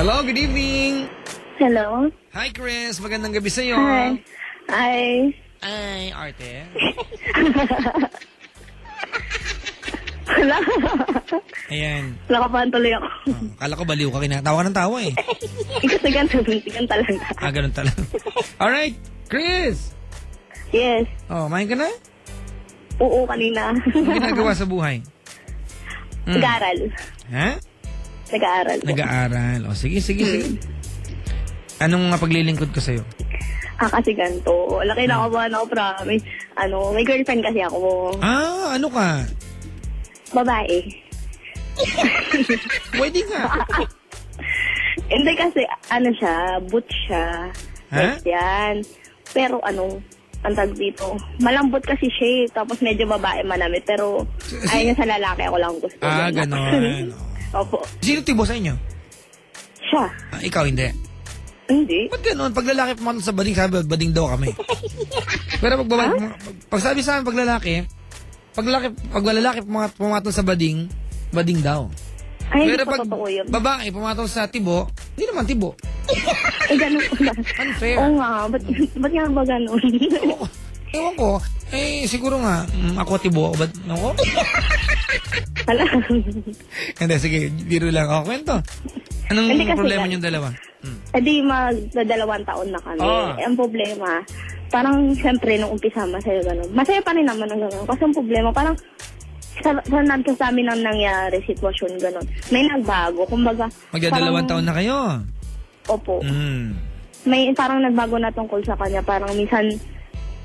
Hello, good evening. Hello. Hi, Chris. Magandang gabi sa'yo. Hi. Hi. Ay, arte. Wala. Ayan. Nakapahan tuloy ako. Kala ko baliw ka. Kinatawa ka ng tawa eh. Kasi ganun talaga. Ganun talaga. Alright, Chris. Yes. Main ka na? Oo, kanina. Anong ginagawa sa buhay? Nag-aaral. Ha? Nag-aaral. Nag-aaral. Sige. Anong paglilingkod ko sa'yo? Kasi ganito. Laki na ako ba na ako, promise. May girlfriend kasi ako. Ano ka? Babae. Pwede ka. Hindi kasi, siya, boot siya. Ha? Yan. Pero ang tag dito, malambot kasi siya eh. Tapos medyo babae manamit. Pero ayaw niya sa lalaki, ako lang gusto. Ganon. Opo. Sino tibo sa inyo? Siya. Ikaw hindi? Hindi. Ba't ganon? Pag lalaki pumatol sa bading, sabi, bading daw kami. Pero pag sabi sa amin, pag lalaki pumatol sa bading, bading daw. Ay, pero hindi pag totoo yun. babae pumatol sa tibo, hindi naman tibo. Ganun pala. Unfair. Oo nga. Ba't nga ba ganun? Ewan ko. Siguro nga, ako tibo. Ba't ako? Hala. Hindi, sige. Biro lang. Kwento. Anong problema niyong dalawa? Magdadalawang taon na kami. Ang problema, parang siyempre nung umpisa masaya ganun. Masaya pa rin naman ang ganun. Kasi ang problema, parang sa amin ang nangyari sitwasyon ganun. May nagbago. Kumbaga, magdadalawang taon na kayo? Opo. May parang nagbago na tungkol sa kanya. Parang minsan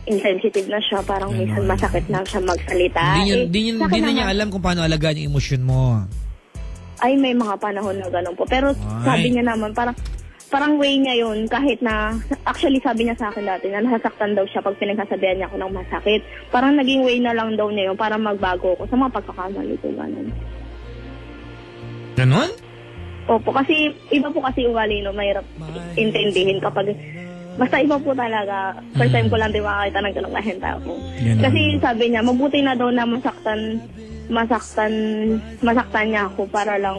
insensitive na siya. Parang minsan masakit na siya magsalita. Hindi na niya alam kung paano alagaan yung emosyon mo. Ay, may mga panahon na gano'n po. Pero sabi niya naman, parang way niya yun. Kahit na, actually sabi niya sa akin dati na nasasaktan daw siya pag pinagsasabihan niya ako ng masakit. Parang naging way na lang daw niya yun para magbago ko sa mga pagkakamali ko. Gano'n. Ganon? Opo, kasi iba po kasi ugali, no? Mahirap intindihin kapag basta iba po talaga. First time ko lang din makakita ng ganong kahenta po. Kasi sabi niya, mabuti na daw na masaktan niya ako para lang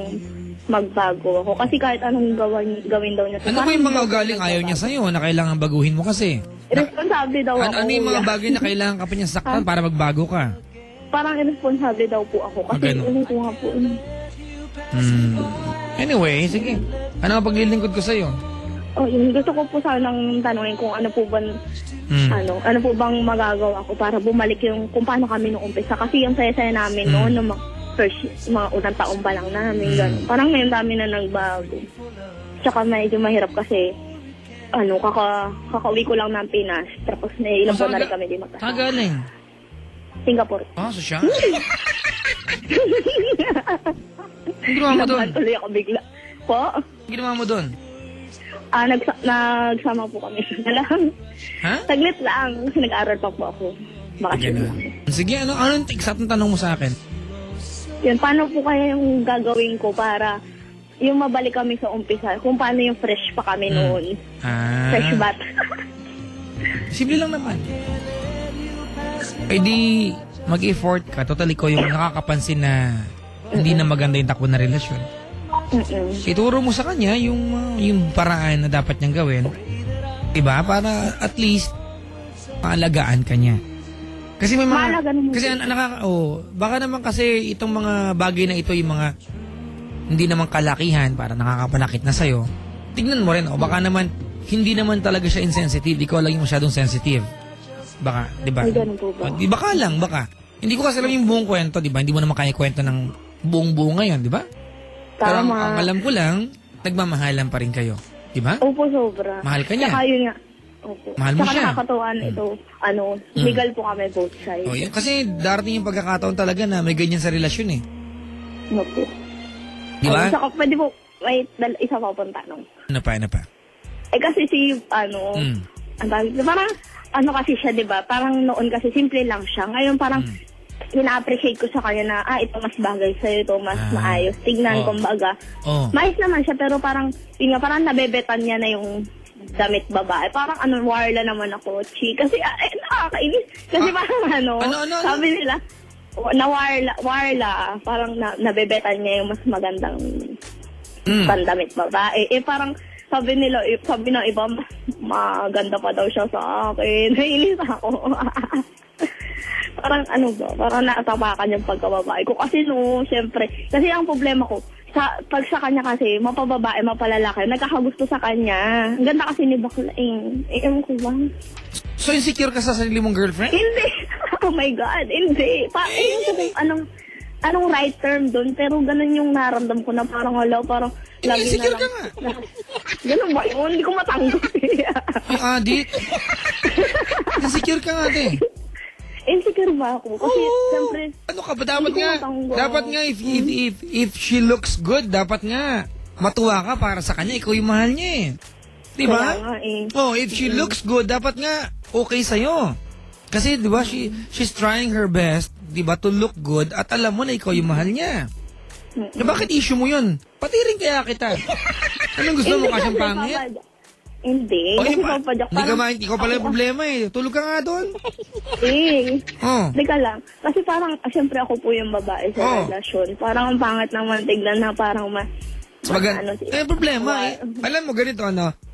magbago ako. Kasi kahit anong gawin daw niya. Ano ba yung mga ugaling ayaw niya sa'yo na kailangan baguhin mo kasi? Irresponsable daw ako. Ano yung mga bagay na kailangan ka pa niya saktan para magbago ka? Parang irresponsable daw po ako. Kasi ko nga po. Anyway, sige. Ano ang paglilingkod ko sa'yo? Gusto ko po sanang tanungin kung ano po bang magagawa ko para bumalik kung paano kami nung umpisa. Kasi yung saya-saya namin noon, nung mga unang taon pa lang namin, gano'n. Parang ngayon dami na nagbago. Tsaka medyo mahirap kasi, kakauwi ko lang ng Pinas. Tapos ilang buwan na rin kami di magkasama. Galing? Singapore. Sosyal? Ang ginawa mo doon? Tuloy ako bigla. Po? Ang ginawa mo doon? Nagsama po kami. Ha? Saglit lang. Kasi nag-aaral pa po ako. Sige, ano yung exact na tanong mo sa akin? Yun, paano po kaya yung gagawin ko para yung mabalik kami sa umpisa? Kung paano yung fresh pa kami noon. Fresh bat. Simple lang naman. Di mag-effort ka. Totally ko yung nakakapansin na hindi na maganda yung takbo na relasyon. Ituro mo sa kanya yung paraan na dapat niyang gawin. Diba? Para at least maalagaan ka niya. Kasi may mga baka naman kasi itong mga bagay na ito yung mga hindi naman kalakihan para nakakapanakit na sa'yo. Tignan mo rin, baka naman hindi naman talaga siya insensitive. Ikaw lang yung masyadong sensitive. Baka, di ba? Baka lang, baka. Hindi ko kasi alam yung buong kwento, di ba? Hindi mo naman kaya kwento ng buong ngayon, di ba? Pero ang alam ko lang, nagmamahalan pa rin kayo. Di ba? Opo, sobra. Mahal ka niya. Saka yun nga. Opo. Mahal mo siya. Nakakatuwaan ito, legal po kami both sides. Kasi darating yung pagkakataon talaga na may ganyan sa relasyon eh. Opo. Di ba? Saka pwede po, may isa pa pong tanong. Ano pa? Kasi parang, kasi siya, di ba? Parang noon kasi simple lang siya. Ngayon parang, ina-appreciate ko sa kanya na, ito mas bagay sa'yo, ito mas maayos. Tignan, kumbaga. Maayos naman siya, pero parang, parang nabebetan niya na yung damit babae. Parang warla naman ako, kasi nakakainis. Kasi parang sabi nila, warla, parang nabebetan niya yung mas magandang pandamit babae. Parang sabi ng iba, maganda pa daw siya sa akin. Nainis ako. Parang parang natapakan yung pagkababae ko. Kasi syempre, kasi ang problema ko, pag sa kanya kasi, mapababae, mapalalaki, nagkakagusto sa kanya. Ang ganda kasi ni bakla ewan ko ba? So insecure ka sa sarili mong girlfriend? Hindi. Oh my God, hindi. Ewan ko kung anong right term doon, pero ganun yung naramdam ko na parang parang lagi insecure na lang. ka nga. Ganun ba yun? Hindi ko matanggap Yung adik. Insecure ka nga, ate. Insecure ba ako? Kasi, siyempre, ano ka ba? Dapat nga, if she looks good, dapat nga, matuwa ka para sa kanya. Ikaw yung mahal niya eh. Diba? Kaya nga if she looks good, dapat nga, okay sa'yo. Kasi, diba, she's trying her best, diba, to look good, at alam mo na ikaw yung mahal niya. Bakit issue mo yun? Pati rin kaya kita. Anong gusto mo kasyang pangit? Hindi. Hindi ko pala yung problema eh. Tulog ka nga doon. Hindi ka lang. Kasi parang, siyempre ako po yung babae sa relasyon. Parang ang pangit naman tignan na parang problema eh. Alam mo, ganito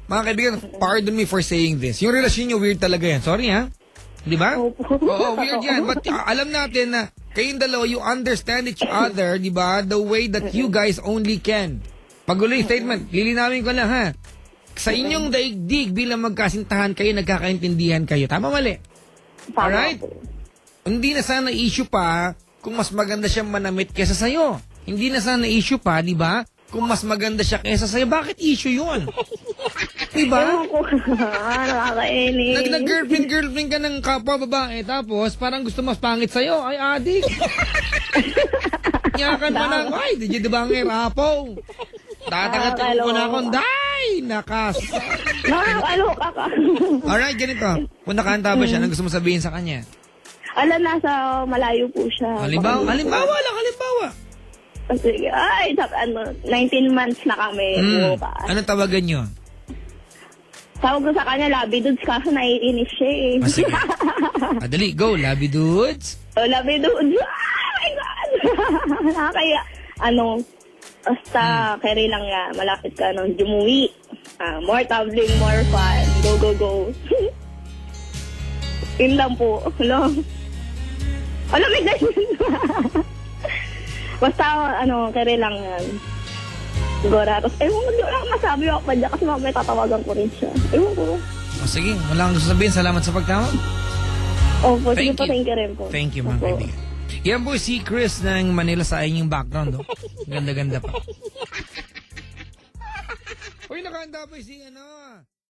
mga kaibigan, pardon me for saying this. Yung relasyon nyo weird talaga yan. Sorry ha. Di ba? Oo, weird yan. But alam natin na kayong dalawa, you understand each other, di ba? The way that you guys only can. Magulo yung statement. Lilinawin ko lang ha. Sa inyong daigdig bilang magkasintahan kayo, nagkakaintindihan kayo. Tama mali? Alright? Hindi na sana issue pa kung mas maganda siyang manamit kesa sa'yo. Hindi na sana issue pa, di ba? Kung mas maganda siya kesa sa'yo. Bakit issue yun? Diba? Ewan ko. Nakakainis. Nag-girlfriend ka ng kapwa babae, tapos parang gusto mas pangit sa'yo. Ay, adik. Yakan mo na, ay, di ba ang irapaw? Tatangatin ko na akong, day! Nakakaloka ka. Alright, ganito. Kung nakahanda ba siya, anong gusto mo sabihin sa kanya? Nasa malayo po siya. Halimbawa. Sige, 19 months na kami. Bukas. Anong tawagan nyo? Tawag ko sa kanya, Labi Dudes, kaso naiinis siya eh. Sige. Dali, go, Labi Dudes. Labi Dudes. Oh my God! Nakakaya, basta, carry lang nga, malapit ka jumuwi. More traveling, more fun. Go, go, go. Yun lang po. May ganyan. Basta, carry lang yan. Sigura. Tapos, hindi ko lang masabi ako pa dyan kasi mamaya tatawagan ko rin siya. Sige, wala kang gusto sabihin. Salamat sa pagtawag. Opo, sige po, thank you rin po. Thank you, mga kaibigan. Yan po si Chris ng Manila sa inyong background. Ganda-ganda pa. Uy, nakahanda pa si